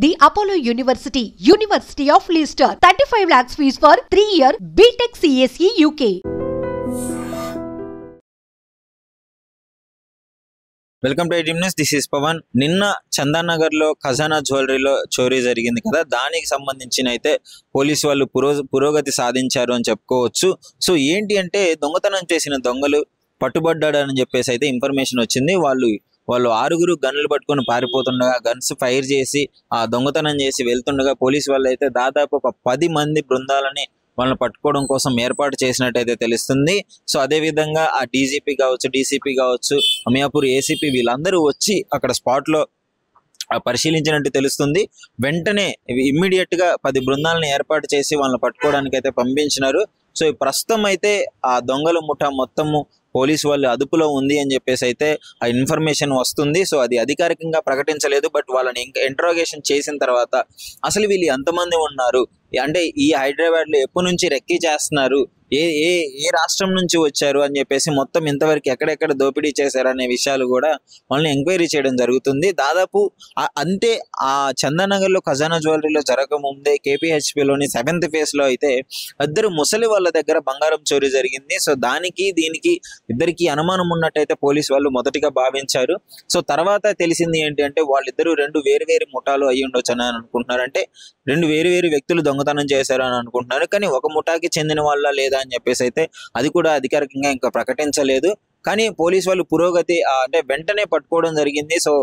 The Apollo University, University of Leicester, 35 lakhs fees for 3-year BTech CSE UK. Welcome to iDream News. This is Pavan. నిన్న చందానగర్ లో ఖజానా జ్యువెలరీలో చోరీ జరిగింది కదా, దానికి సంబంధించిన అయితే పోలీసు వాళ్ళు పురోగతి సాధించారు అని చెప్పుకోవచ్చు. సో ఏంటి అంటే దొంగతనం చేసిన దొంగలు పట్టుబడ్డాడని చెప్పేసి అయితే ఇన్ఫర్మేషన్ వచ్చింది. వాళ్ళు 6 గన్నులు పట్టుకొని పారిపోతుండగా గన్స్ ఫైర్ చేసి ఆ దొంగతనం చేసి వెళ్తుండగా పోలీసు వాళ్ళు అయితే దాదాపు ఒక 10 మంది బృందాలని వాళ్ళని పట్టుకోవడం కోసం ఏర్పాటు చేసినట్టయితే తెలుస్తుంది. సో అదే విధంగా ఆ డీజీపీ కావచ్చు, డీసీపీ కావచ్చు, అమియాపూర్ ఏసీపీ వీళ్ళందరూ వచ్చి అక్కడ స్పాట్ లో పరిశీలించినట్టు తెలుస్తుంది. వెంటనే ఇమ్మీడియట్ గా 10 బృందాలను ఏర్పాటు చేసి వాళ్ళని పట్టుకోవడానికి అయితే పంపించినారు. సో ప్రస్తుతం అయితే ఆ దొంగల ముఠా మొత్తము పోలీసు వాళ్ళు అదుపులో ఉంది అని చెప్పేసి అయితే ఆ ఇన్ఫర్మేషన్ వస్తుంది. సో అది అధికారికంగా ప్రకటించలేదు, బట్ వాళ్ళని ఇంకా ఇంట్రాగేషన్ చేసిన తర్వాత అసలు వీళ్ళు ఎంతమంది ఉన్నారు, అంటే ఈ హైదరాబాద్ లో ఎప్పటి నుంచి రెక్కీ చేస్తున్నారు, ఏ ఏ ఏ రాష్ట్రం నుంచి వచ్చారు అని చెప్పేసి మొత్తం ఇంతవరకు ఎక్కడెక్కడ దోపిడీ చేశారు అనే విషయాలు కూడా వాళ్ళని ఎంక్వైరీ చేయడం జరుగుతుంది. దాదాపు అంతే ఆ చందానగర్ లో ఖజానా జ్యువెలరీలో జరగకముందే KPHPలోని 7th phase లో అయితే 2 ముసలి వాళ్ళ దగ్గర బంగారం చోరీ జరిగింది. సో దీనికి ఇద్దరికి అనుమానం ఉన్నట్టయితే పోలీసు వాళ్ళు మొదటిగా భావించారు. సో తర్వాత తెలిసింది ఏంటి అంటే వాళ్ళిద్దరూ 2 వేరు ముఠాలు అయ్యి ఉండొచ్చు అని అనుకుంటున్నారు. అంటే 2 వేరు వ్యక్తులు దొంగతనం చేశారు అని అనుకుంటున్నారు. కానీ ఒక ముఠాకి చెందిన వాళ్ళ లేదా అని చెప్పేసి అయితే అది కూడా అధికారికంగా ఇంకా ప్రకటించలేదు. కానీ పోలీసు వాళ్ళు పురోగతి అంటే వెంటనే పట్టుకోవడం జరిగింది. సో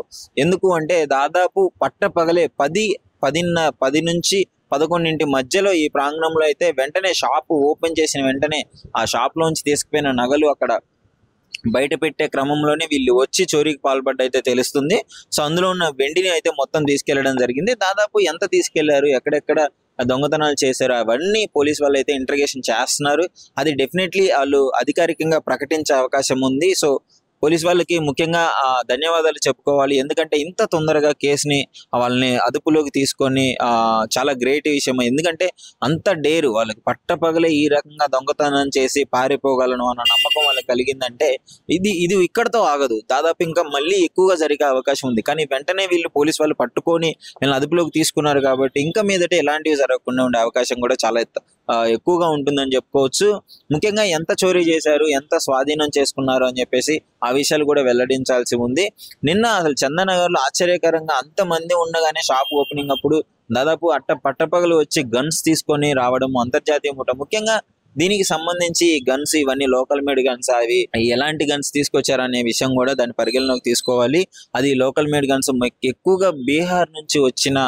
ఎందుకు అంటే దాదాపు పట్టపగలే 10 నుంచి 11 మధ్యలో ఈ ప్రాంగణంలో అయితే వెంటనే షాప్ ఓపెన్ చేసిన వెంటనే ఆ షాప్ లోంచి తీసుకుపోయిన నగలు అక్కడ బయట పెట్టే క్రమంలోనే వీళ్ళు వచ్చి చోరీకి పాల్పడ్డైతే తెలుస్తుంది. సో అందులో ఉన్న వెండిని అయితే మొత్తం తీసుకెళ్లడం జరిగింది. దాదాపు ఎంత తీసుకెళ్లారు, ఎక్కడెక్కడ దొంగతనాలు చేశారు అవన్నీ పోలీసు వాళ్ళు అయితే ఇంట్రగేషన్ చేస్తున్నారు. అది డెఫినెట్లీ వాళ్ళు అధికారికంగా ప్రకటించే అవకాశం ఉంది. సో పోలీసు వాళ్ళకి ముఖ్యంగా ధన్యవాదాలు చెప్పుకోవాలి. ఎందుకంటే ఇంత తొందరగా కేసుని వాళ్ళని అదుపులోకి తీసుకొని చాలా గ్రేట్ విషయం. ఎందుకంటే అంత డేరు వాళ్ళకి పట్టపగలే ఈ రకంగా దొంగతనం చేసి పారిపోగలను అన్న నమ్మకం వాళ్ళకి కలిగిందంటే ఇది ఇక్కడతో ఆగదు, దాదాపు ఇంకా మళ్ళీ ఎక్కువగా జరిగే అవకాశం ఉంది. కానీ వెంటనే వీళ్ళు పోలీసు వాళ్ళు పట్టుకొని వీళ్ళని అదుపులోకి తీసుకున్నారు కాబట్టి ఇంకా మీదట ఎలాంటివి జరగకుండా ఉండే అవకాశం కూడా చాలా ఎక్కువగా ఉంటుందని చెప్పుకోవచ్చు. ముఖ్యంగా ఎంత చోరీ చేశారు, ఎంత స్వాధీనం చేసుకున్నారు అని చెప్పేసి ఆ విషయాలు కూడా వెల్లడించాల్సి ఉంది. నిన్న అసలు చందానగర్ లో ఆశ్చర్యకరంగా అంతమంది ఉండగానే షాప్ ఓపెనింగ్ అప్పుడు దాదాపు పట్టపగలు వచ్చి గన్స్ తీసుకొని రావడం అంతర్జాతీయ ముఠ. ముఖ్యంగా దీనికి సంబంధించి గన్స్ ఇవన్నీ లోకల్ మేడ్ గన్స్, అవి ఎలాంటి గన్స్ తీసుకొచ్చారనే విషయం కూడా దాన్ని పరిగణలోకి తీసుకోవాలి. అది లోకల్ మేడ్ గన్స్ ఎక్కువగా బీహార్ నుంచి వచ్చిన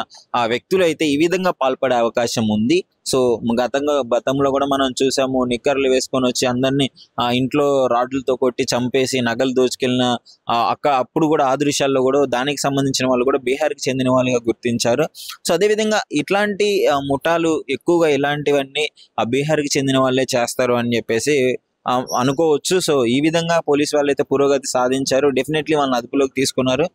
ఆ వ్యక్తులు అయితే ఈ విధంగా పాల్పడే అవకాశం ఉంది. సో గతంలో కూడా మనం చూసాము, నిక్కర్లు వేసుకొని వచ్చి అందరినీ ఇంట్లో రాడ్లతో కొట్టి చంపేసి నగలు దోచుకెళ్ళిన అప్పుడు కూడా ఆ దృశ్యాల్లో కూడా దానికి సంబంధించిన వాళ్ళు కూడా బీహార్కి చెందిన వాళ్ళుగా గుర్తించారు. సో అదేవిధంగా ఇట్లాంటి ముఠాలు ఎక్కువగా ఇలాంటివన్నీ బీహార్కి చెందిన వాళ్ళే చేస్తారు అని చెప్పేసి అనుకోవచ్చు. సో ఈ విధంగా పోలీసు వాళ్ళు అయితే పురోగతి సాధించారు. డెఫినెట్లీ వాళ్ళని అదుపులోకి తీసుకున్నారు.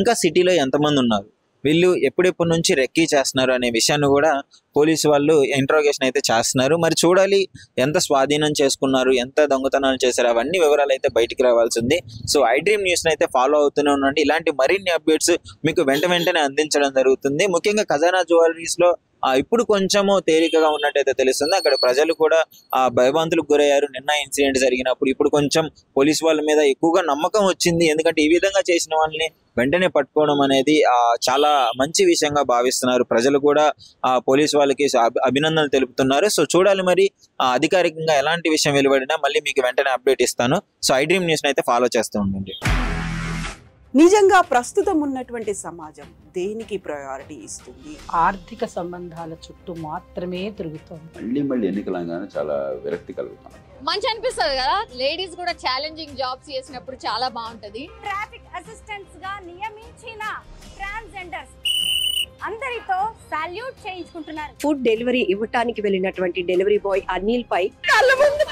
ఇంకా సిటీలో ఎంతమంది ఉన్నారు, వీళ్ళు ఎప్పుడెప్పటి నుంచి రెక్కీ చేస్తున్నారు అనే విషయాన్ని కూడా పోలీసు వాళ్ళు ఇంట్రాగేషన్ అయితే చేస్తున్నారు. మరి చూడాలి ఎంత స్వాధీనం చేసుకున్నారు, ఎంత దొంగతనాలు చేశారు, అవన్నీ వివరాలు అయితే బయటికి రావాల్సింది. సో ఐడ్రీమ్ న్యూస్ అయితే ఫాలో అవుతూనే ఉండండి. ఇలాంటి మరిన్ని అప్డేట్స్ మీకు వెంటనే అందించడం జరుగుతుంది. ముఖ్యంగా ఖజానా జ్యువెలరీస్ లో ఇప్పుడు కొంచెము తేలికగా ఉన్నట్టయితే తెలుస్తుంది. అక్కడ ప్రజలు కూడా భయభ్రాంతులకు గురయ్యారు నిన్న ఇన్సిడెంట్ జరిగినప్పుడు. ఇప్పుడు కొంచెం పోలీసు వాళ్ళ మీద ఎక్కువగా నమ్మకం వచ్చింది. ఎందుకంటే ఈ విధంగా చేసిన వాళ్ళని వెంటనే పట్టుకోవడం అనేది చాలా మంచి విషయంగా భావిస్తున్నారు. ప్రజలు కూడా పోలీసు వాళ్ళకి అభినందనలు తెలుపుతున్నారు. సో చూడాలి మరి అధికారికంగా ఎలాంటి విషయం వెలువడినా మళ్ళీ మీకు వెంటనే అప్డేట్ ఇస్తాను. సో ఐడ్రీమ్ న్యూస్ అయితే ఫాలో చేస్తూ ఉండండి. నిజంగా ప్రస్తుతం ఉన్నటువంటి సమాజం దేనికి ప్రయారిటీ ఇస్తుంది? ఆర్థిక సంబంధాల చుట్టూ మాత్రమే తిరుగుతుంది. మళ్ళీ ఎన్నికలంగానే చాలా విరక్తి కలుగుతాం. మంచి అనిపిస్తుంది కదా, లేడీస్ కూడా ఛాలెంజింగ్ జాబ్స్ చేసినప్పుడు చాలా బాగుంటది. ట్రాఫిక్ అసిస్టెంట్స్ గా నియమించిన ట్రాన్స్జెండర్స్ అందరితో సాల్యూట్ చేయించుకుంటున్నారు. ఫుడ్ డెలివరీ ఇవ్వటానికి వెళ్ళినటువంటి డెలివరీ బాయ్ అనిల్ పై కళ్ళ ముందు